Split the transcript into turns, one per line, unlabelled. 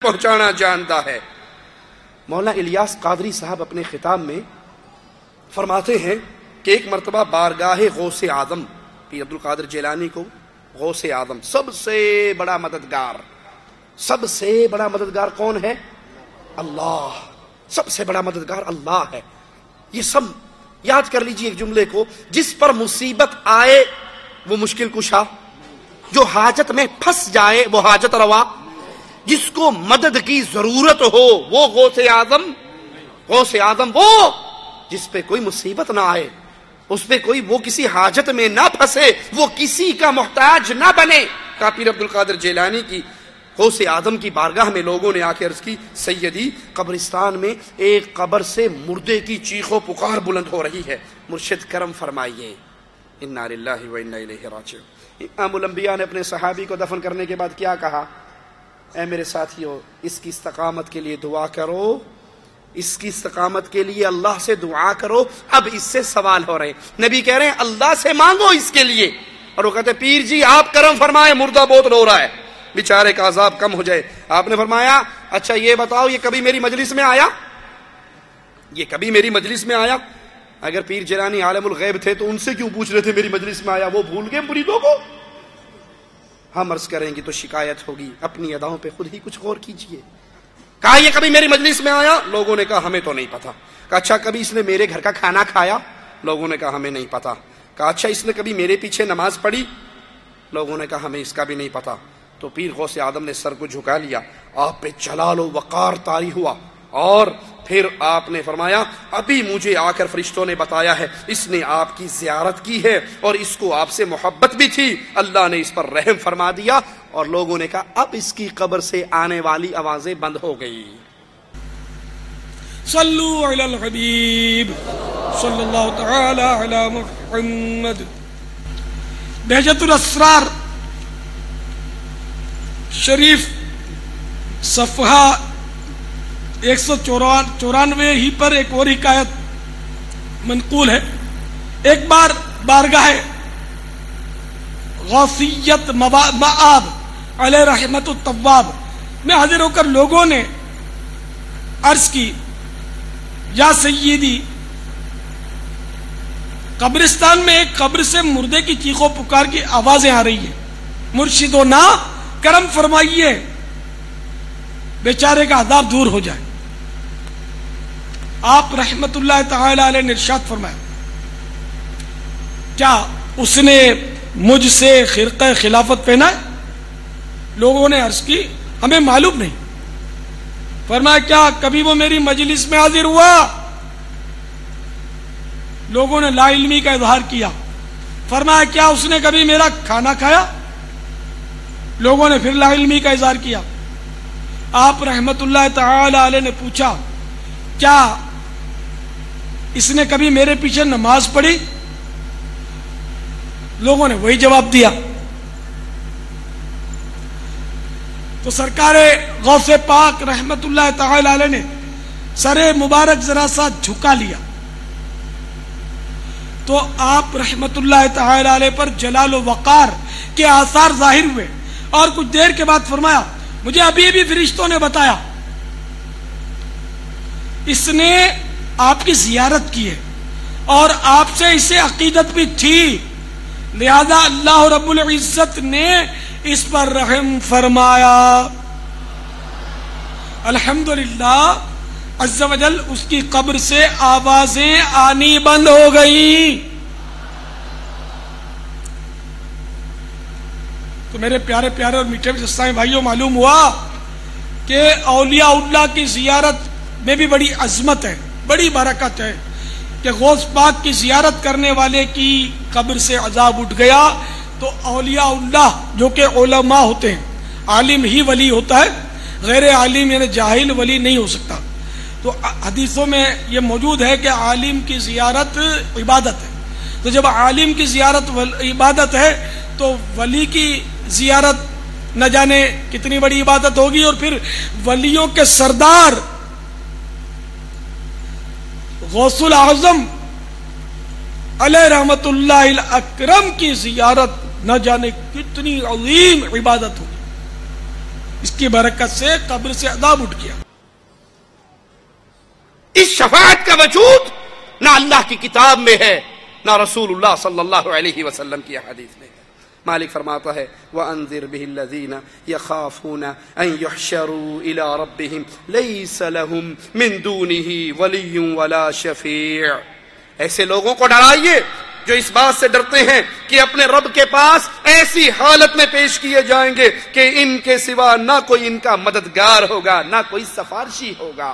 پہنچانا جانتا ہے۔ مولانا الیاس قادری صاحب اپنے خطاب میں فرماتے ہیں کہ ایک مرتبہ بارگاہ غوث اعظم پیر عبد القادر جیلانی کو غوث اعظم سب سے بڑا مددگار کون ہے؟ اللہ۔ سب سے بڑا مددگار اللہ ہے۔ یہ سب یاد کر لیجئے ایک جملے کو، جس پر مصیبت آئے وہ مشکل کشا، جو حاجت میں پھنس جائے وہ حاجت روا، جس کو مدد کی ضرورت ہو وہ غوث اعظم وہ جس پہ کوئی مصیبت نہ آئے، اس پہ کوئی وہ کسی حاجت میں نہ پھنسے، وہ کسی کا محتاج نہ بنے۔ پیر عبد القادر جیلانی کی غوث اعظم کی بارگاہ میں لوگوں نے آ کے عرض کی، سیدی قبرستان میں ایک قبر سے مردے کی چیخ و پکار بلند ہو رہی ہے، مرشد کرم فرمائیے۔ انا للہ و انا الیہ راجعون۔ امام الانبیاء نے اپنے صحابی کو دفن کرنے کے بعد کیا کہا؟ اے میرے ساتھیو، اس کی استقامت کے لیے دعا کرو، اس کی استقامت کے لیے اللہ سے دعا کرو۔ اب اس سے سوال ہو رہے ہیں، نبی کہہ رہے ہیں اللہ سے مانگو اس کے لیے، اور وہ کہتے ہیں پیر جی آپ کرم فرمائے، مردہ بہت رو رہا ہے، بیچارے کا عذاب کم ہو جائے۔ آپ نے فرمایا اچھا یہ بتاؤ یہ کبھی میری مجلس میں آیا؟ اگر پیر جیلانی عالم الغیب تھے تو ان سے کیوں پوچھ رہے تھے میری مجلس میں آیا؟ وہ بھول گئے مریدوں کو؟ ہم عرض کریں گے تو شکایت ہوگی، اپنی اداؤں پہ خود ہی کچھ غور کیجئے۔ کہا یہ کبھی میری مجلس میں آیا؟ لوگوں نے کہا ہمیں تو نہیں پتا۔ کہا اچھا کبھی اس نے میرے گھر کا کھانا کھایا؟ لوگوں نے کہا ہمیں نہیں پتا۔ کہا اچھا اس نے کبھی میرے پیچھے نماز پڑھی؟ لوگوں نے کہا ہمیں اس کا بھی نہیں پتا۔ تو پیر غوث اعظم نے سر کو جھکا لیا، آپ پہ جلال و وقار طاری ہوا، اور پھر آپ نے فرمایا ابھی مجھے آ کر فرشتوں نے بتایا ہے اس نے آپ کی زیارت کی ہے اور اس کو آپ سے محبت بھی تھی، اللہ نے اس پر رحم فرما دیا۔ اور لوگوں نے کہا اب اس کی قبر سے آنے والی آوازیں بند ہو گئی۔
صلو علی الحبیب صلی اللہ تعالی علی محمد۔ بہجت الاسرار شریف صفحہ 194 ہی پر ایک اور حکایت منقول ہے۔ ایک بار بارگاہ غوثیت مآب علیہ رحمت الطواب میں حاضر ہو کر لوگوں نے عرض کی، یا سیدی قبرستان میں ایک قبر سے مردے کی چیخ و پکار کی آوازیں آ رہی ہیں، مرشدونا کرم فرمائیے بیچارے کا عذاب دور ہو جائے۔ آپ رحمت اللہ تعالی علیہ نے ارشاد فرمایا، کیا اس نے مجھ سے خرقہ خلافت پہنا ہے؟ لوگوں نے عرض کی ہمیں معلوم نہیں۔ فرمایا کیا کبھی وہ میری مجلس میں حاضر ہوا؟ لوگوں نے لا علمی کا اظہار کیا۔ فرمایا کیا اس نے کبھی میرا کھانا کھایا؟ لوگوں نے پھر لا علمی کا اظہار کیا۔ آپ رحمت اللہ تعالی علیہ نے پوچھا کیا اس نے کبھی میرے پیچھے نماز پڑھی؟ لوگوں نے وہی جواب دیا۔ تو سرکار غوث پاک رحمت اللہ تعالی علیہ نے سر مبارک ذرا سا جھکا لیا، تو آپ رحمت اللہ تعالی علیہ پر جلال و وقار کے آثار ظاہر ہوئے، اور کچھ دیر کے بعد فرمایا مجھے ابھی فرشتوں نے بتایا اس نے آپ کی زیارت کی ہے اور آپ سے اسے عقیدت بھی تھی، لہذا اللہ رب العزت نے اس پر رحم فرمایا۔ الحمدللہ عز و جل اس کی قبر سے آوازیں آنی بند ہو گئیں۔ تو میرے پیارے پیارے اور میٹھے اسلامی بھائیوں، معلوم ہوا کہ اولیاء اللہ کی زیارت میں بھی بڑی عظمت ہے، بڑی برکت ہے کہ غوث پاک کی زیارت کرنے والے کی قبر سے عذاب اٹھ گیا تو اولیاء اللہ جو کہ علماء ہوتے ہیں، عالم ہی ولی ہوتا ہے، غیر عالم یعنی جاہل ولی نہیں ہو سکتا۔ تو حدیثوں میں یہ موجود ہے کہ عالم کی زیارت عبادت ہے، تو جب عالم کی زیارت عبادت ہے تو ولی کی زیارت نہ جانے کتنی بڑی عبادت ہوگی۔ اور پھر ولیوں کے سردار غوث الاعظم علیہ رحمت اللہ الاکرم کی زیارت نہ جانے کتنی عظیم عبادت ہوگی۔ اس کی برکت سے قبر سے عذاب اٹھ گیا.
اس شفاعت کا وجود نہ اللہ کی کتاب میں ہے نہ رسول اللہ صلی اللہ علیہ وسلم کی حدیث میں. مالک فرماتا ہے وَأَنذِرْ بِهِ الَّذِينَ يَخَافُونَ أَن يُحْشَرُوا إِلَىٰ رَبِّهِمْ لَيْسَ لَهُم مِّن دُونِهِ وَلِيٌّ وَلَا شَفِيعٌ. ایسے لوگوں کو ڈرائیے جو اس بات سے ڈرتے ہیں کہ اپنے رب کے پاس ایسی حالت میں پیش کیے جائیں گے کہ ان کے سوا نہ کوئی ان کا مددگار ہوگا نہ کوئی سفارشی ہوگا.